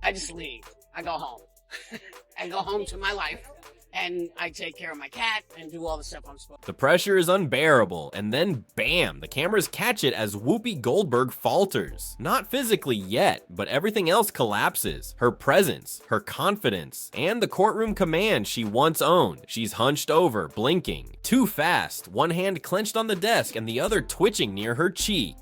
I just leave. I go home. I go home to my life. And I take care of my cat and do all the stuff I'm supposed to. The pressure is unbearable, and then bam, the cameras catch it as Whoopi Goldberg falters. Not physically yet, but everything else collapses. Her presence, her confidence, and the courtroom command she once owned. She's hunched over, blinking. Too fast, one hand clenched on the desk and the other twitching near her cheek.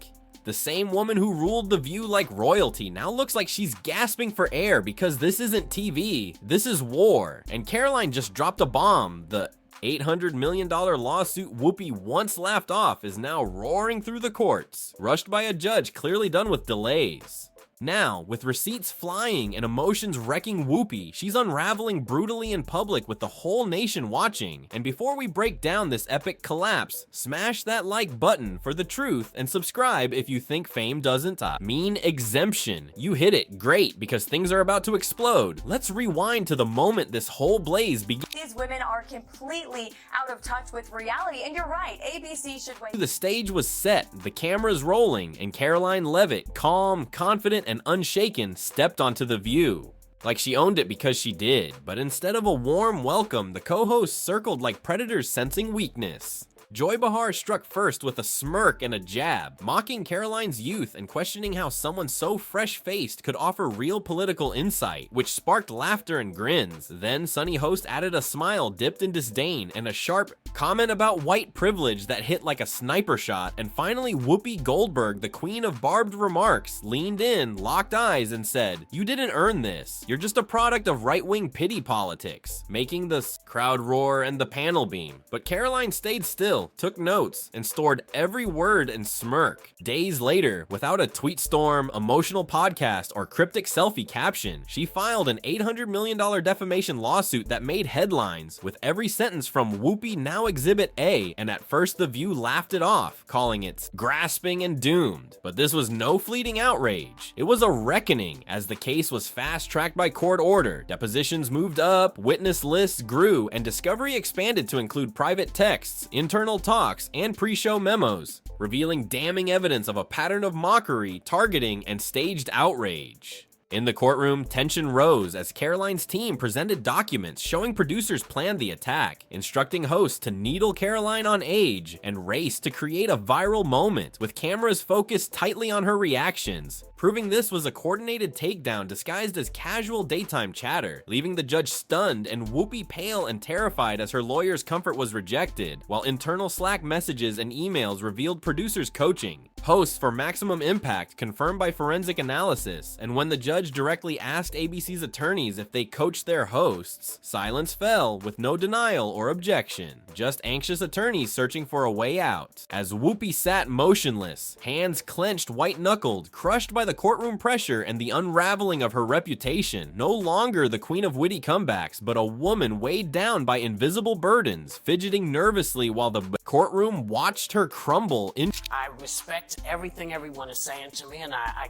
The same woman who ruled The View like royalty now looks like she's gasping for air because this isn't TV, this is war. And Karoline just dropped a bomb. The $800 million lawsuit Whoopi once laughed off is now roaring through the courts, rushed by a judge clearly done with delays. Now, with receipts flying and emotions wrecking Whoopi, she's unraveling brutally in public with the whole nation watching. And before we break down this epic collapse, smash that like button for the truth and subscribe if you think fame doesn't mean exemption. You hit it, great, because things are about to explode. Let's rewind to the moment this whole blaze began. These women are completely out of touch with reality, and you're right, ABC should wait. The stage was set, the cameras rolling, and Karoline Leavitt, calm, confident, and unshaken, stepped onto The View. Like she owned it because she did, but instead of a warm welcome, the co-hosts circled like predators sensing weakness. Joy Behar struck first with a smirk and a jab, mocking Karoline's youth and questioning how someone so fresh-faced could offer real political insight, which sparked laughter and grins. Then Sunny Host added a smile dipped in disdain and a sharp comment about white privilege that hit like a sniper shot, and finally Whoopi Goldberg, the queen of barbed remarks, leaned in, locked eyes, and said, "You didn't earn this. You're just a product of right-wing pity politics," making the crowd roar and the panel beam. But Karoline stayed still, took notes, and stored every word and smirk. Days later, without a tweet storm, emotional podcast, or cryptic selfie caption, she filed an $800 million defamation lawsuit that made headlines, with every sentence from Whoopi now Exhibit A, and at first The View laughed it off, calling it grasping and doomed. But this was no fleeting outrage. It was a reckoning, as the case was fast-tracked by court order, depositions moved up, witness lists grew, and discovery expanded to include private texts, internal talks, and pre-show memos, revealing damning evidence of a pattern of mockery, targeting, and staged outrage. In the courtroom, tension rose as Karoline's team presented documents showing producers planned the attack, instructing hosts to needle Karoline on age, and race to create a viral moment, with cameras focused tightly on her reactions, proving this was a coordinated takedown disguised as casual daytime chatter, leaving the judge stunned and Whoopi pale and terrified as her lawyer's comfort was rejected, while internal Slack messages and emails revealed producers coaching. Hosts for maximum impact confirmed by forensic analysis, and when the judge directly asked ABC's attorneys if they coached their hosts, silence fell with no denial or objection, just anxious attorneys searching for a way out. As Whoopi sat motionless, hands clenched white-knuckled, crushed by the courtroom pressure and the unraveling of her reputation, no longer the queen of witty comebacks, but a woman weighed down by invisible burdens, fidgeting nervously while the courtroom watched her crumble in. I respect everything everyone is saying to me, and I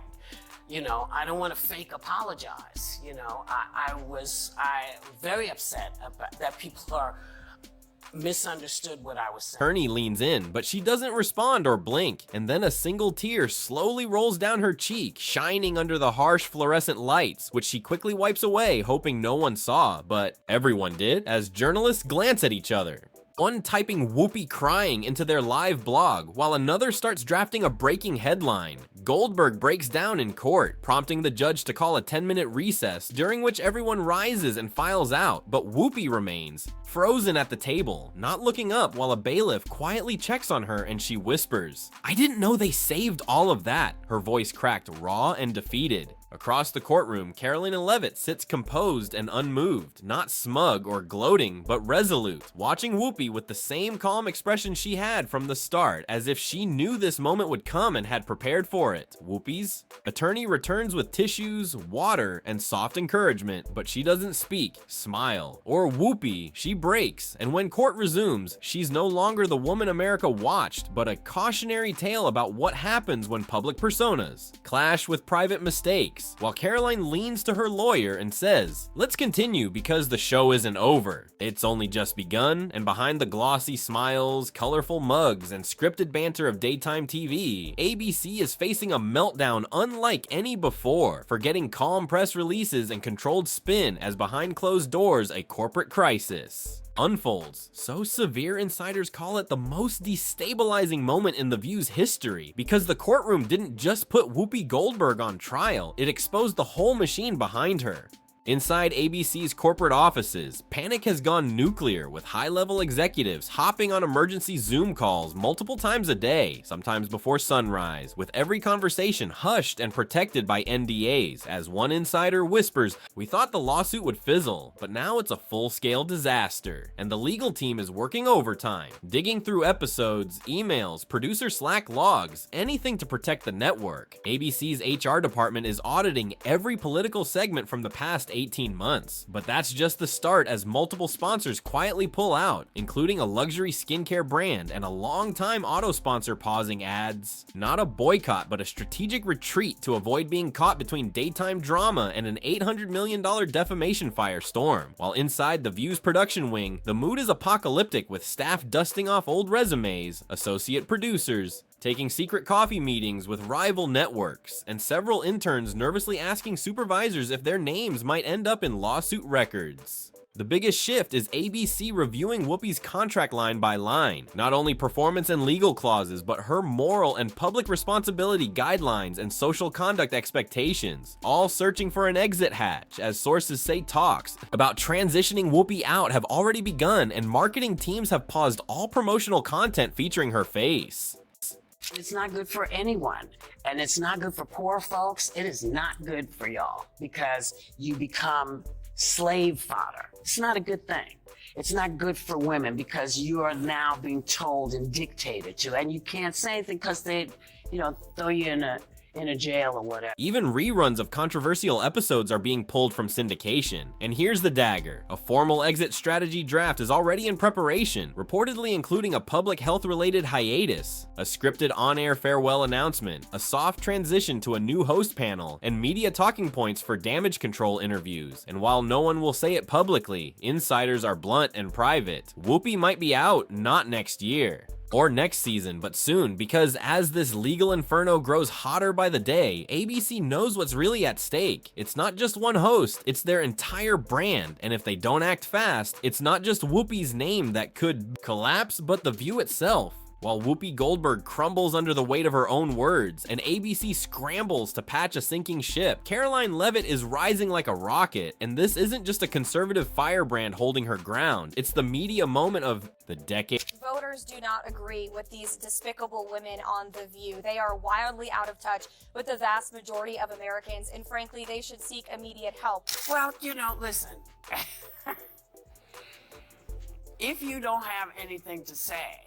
don't want to fake apologize. I'm very upset about that people are misunderstood what I was saying. Attorney leans in, but she doesn't respond or blink, and then a single tear slowly rolls down her cheek, shining under the harsh fluorescent lights, which she quickly wipes away, hoping no one saw, but everyone did, as journalists glance at each other. One typing Whoopi crying into their live blog, while another starts drafting a breaking headline. Goldberg breaks down in court, prompting the judge to call a 10-minute recess, during which everyone rises and files out, but Whoopi remains, frozen at the table, not looking up while a bailiff quietly checks on her and she whispers, "I didn't know they saved all of that," her voice cracked raw and defeated. Across the courtroom, Karoline Leavitt sits composed and unmoved, not smug or gloating, but resolute, watching Whoopi with the same calm expression she had from the start, as if she knew this moment would come and had prepared for it. Whoopi's attorney returns with tissues, water, and soft encouragement, but she doesn't speak, smile, or Whoopi. She breaks, and when court resumes, she's no longer the woman America watched, but a cautionary tale about what happens when public personas clash with private mistakes. breaks, while Karoline leans to her lawyer and says, "Let's continue because the show isn't over. It's only just begun," and behind the glossy smiles, colorful mugs, and scripted banter of daytime TV, ABC is facing a meltdown unlike any before, forgetting calm press releases and controlled spin as behind closed doors a corporate crisis unfolds. So severe, insiders call it the most destabilizing moment in The View's history, because the courtroom didn't just put Whoopi Goldberg on trial, it exposed the whole machine behind her. Inside ABC's corporate offices, panic has gone nuclear, with high-level executives hopping on emergency Zoom calls multiple times a day, sometimes before sunrise, with every conversation hushed and protected by NDAs, as one insider whispers, "We thought the lawsuit would fizzle, but now it's a full-scale disaster," and the legal team is working overtime, digging through episodes, emails, producer Slack logs, anything to protect the network. ABC's HR department is auditing every political segment from the past 18 months. But that's just the start, as multiple sponsors quietly pull out, including a luxury skincare brand and a longtime auto sponsor pausing ads. Not a boycott, but a strategic retreat to avoid being caught between daytime drama and an $800 million defamation firestorm. While inside The View's production wing, the mood is apocalyptic, with staff dusting off old resumes, associate producers taking secret coffee meetings with rival networks, and several interns nervously asking supervisors if their names might end up in lawsuit records. The biggest shift is ABC reviewing Whoopi's contract line by line, not only performance and legal clauses, but her moral and public responsibility guidelines and social conduct expectations, all searching for an exit hatch, as sources say talks about transitioning Whoopi out have already begun, and marketing teams have paused all promotional content featuring her face. It's not good for anyone, and it's not good for poor folks. It is not good for y'all, because you become slave fodder. It's not a good thing. It's not good for women, because you are now being told and dictated to, and you can't say anything because they, throw you in a jail or whatever. Even reruns of controversial episodes are being pulled from syndication. And here's the dagger. A formal exit strategy draft is already in preparation, reportedly including a public health-related hiatus, a scripted on-air farewell announcement, a soft transition to a new host panel, and media talking points for damage control interviews. And while no one will say it publicly, insiders are blunt and private. Whoopi might be out not next year or next season, but soon, because as this legal inferno grows hotter by the day, ABC knows what's really at stake. It's not just one host, it's their entire brand, and if they don't act fast, it's not just Whoopi's name that could collapse, but The View itself. While Whoopi Goldberg crumbles under the weight of her own words, and ABC scrambles to patch a sinking ship, Karoline Leavitt is rising like a rocket, and this isn't just a conservative firebrand holding her ground, it's the media moment of the decade. Voters do not agree with these despicable women on The View. They are wildly out of touch with the vast majority of Americans, and frankly, they should seek immediate help. Well, listen. If you don't have anything to say,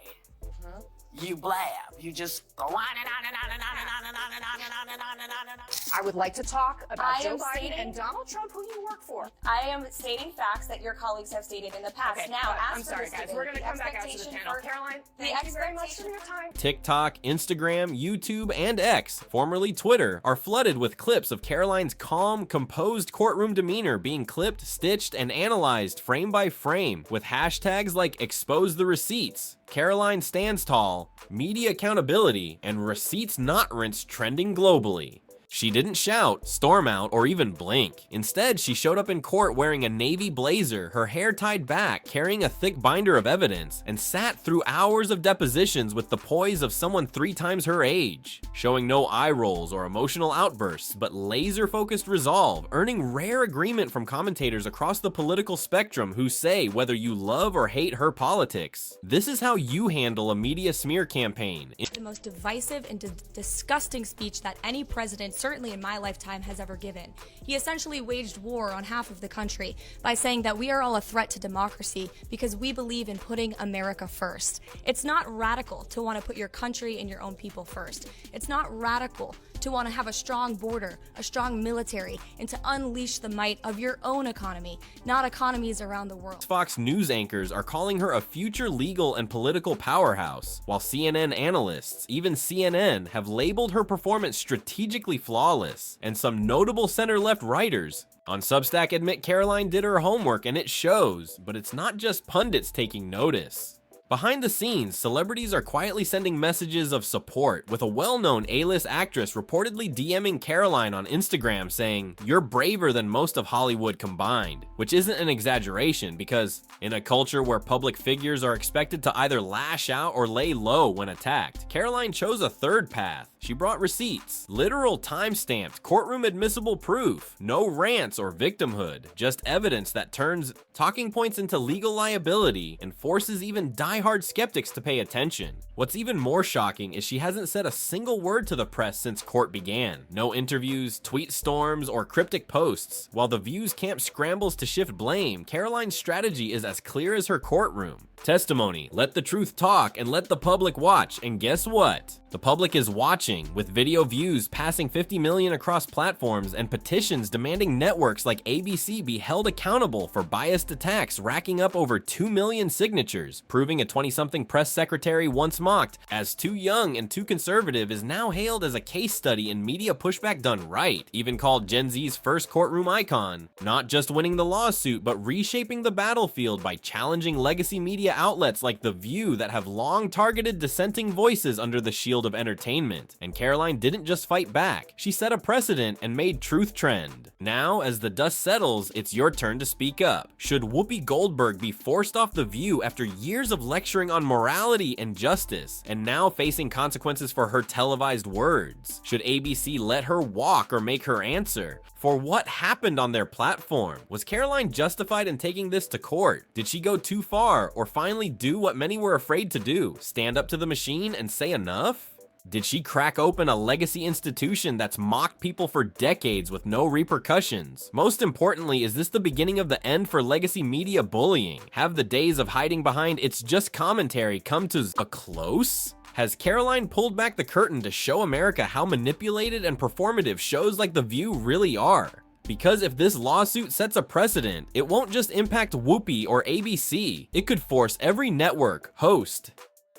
you blab. You just go on and on and on and on and on and on and on and on and on and on and on. I would like to talk about Joe Biden and Donald Trump, who you work for. I am stating facts that your colleagues have stated in the past. Okay, now, as I'm for sorry, this guys. debate, We're going to the come back out to the expectation panel. for- Caroline, the thank you very much for expectation- your time. TikTok, Instagram, YouTube, and X, formerly Twitter, are flooded with clips of Karoline's calm, composed courtroom demeanor being clipped, stitched, and analyzed frame by frame, with hashtags like expose the receipts, Karoline stands tall, media accountability, and receipts not rinsed trending globally. She didn't shout, storm out, or even blink. Instead, she showed up in court wearing a navy blazer, her hair tied back, carrying a thick binder of evidence, and sat through hours of depositions with the poise of someone 3 times her age, showing no eye rolls or emotional outbursts, but laser-focused resolve, earning rare agreement from commentators across the political spectrum who say whether you love or hate her politics. This is how you handle a media smear campaign. The most divisive and disgusting speech that any president, certainly in my lifetime, has ever given. He essentially waged war on half of the country by saying that we are all a threat to democracy because we believe in putting America first. It's not radical to want to put your country and your own people first. It's not radical to want to have a strong border, a strong military, and to unleash the might of your own economy, not economies around the world. Fox News anchors are calling her a future legal and political powerhouse, while CNN analysts, even CNN, have labeled her performance strategically flawless, and some notable center-left writers on Substack admit Karoline did her homework and it shows, but it's not just pundits taking notice. Behind the scenes, celebrities are quietly sending messages of support, with a well-known A-list actress reportedly DMing Karoline on Instagram saying, "You're braver than most of Hollywood combined," which isn't an exaggeration because in a culture where public figures are expected to either lash out or lay low when attacked, Karoline chose a third path. She brought receipts, literal time-stamped, courtroom admissible proof, no rants or victimhood, just evidence that turns talking points into legal liability and forces even die-hard skeptics to pay attention. What's even more shocking is she hasn't said a single word to the press since court began. No interviews, tweet storms, or cryptic posts. While the View's camp scrambles to shift blame, Karoline's strategy is as clear as her courtroom. Testimony, let the truth talk and let the public watch, and guess what? The public is watching, with video views passing 50 million across platforms and petitions demanding networks like ABC be held accountable for biased attacks racking up over 2 million signatures, proving a 20-something press secretary once mocked as too young and too conservative is now hailed as a case study in media pushback done right, even called Gen Z's first courtroom icon. Not just winning the lawsuit, but reshaping the battlefield by challenging legacy media outlets like The View that have long targeted dissenting voices under the shield of entertainment. And Karoline didn't just fight back, she set a precedent and made truth trend. Now, as the dust settles, it's your turn to speak up. Should Whoopi Goldberg be forced off The View after years of lecturing on morality and justice, and now facing consequences for her televised words? Should ABC let her walk or make her answer? For what happened on their platform? Was Karoline justified in taking this to court? Did she go too far, or finally do what many were afraid to do? Stand up to the machine and say enough? Did she crack open a legacy institution that's mocked people for decades with no repercussions? Most importantly, is this the beginning of the end for legacy media bullying? Have the days of hiding behind "it's just commentary" come to a close? Has Karoline pulled back the curtain to show America how manipulated and performative shows like The View really are? Because if this lawsuit sets a precedent, it won't just impact Whoopi or ABC. It could force every network, host,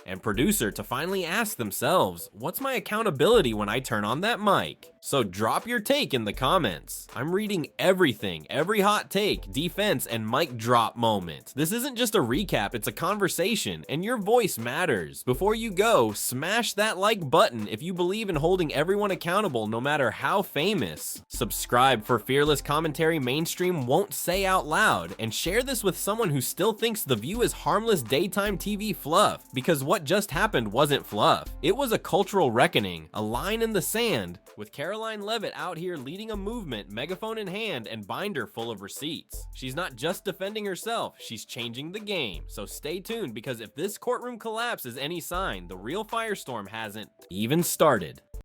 and producer to finally ask themselves, what's my accountability when I turn on that mic? So drop your take in the comments. I'm reading everything, every hot take, defense, and mic drop moment. This isn't just a recap, it's a conversation, and your voice matters. Before you go, smash that like button if you believe in holding everyone accountable no matter how famous. Subscribe for fearless commentary mainstream won't say out loud, and share this with someone who still thinks The View is harmless daytime TV fluff, because what just happened wasn't fluff. It was a cultural reckoning, a line in the sand, with Karoline Leavitt out here leading a movement, megaphone in hand, and binder full of receipts. She's not just defending herself, she's changing the game. So stay tuned, because if this courtroom collapse is any sign, the real firestorm hasn't even started.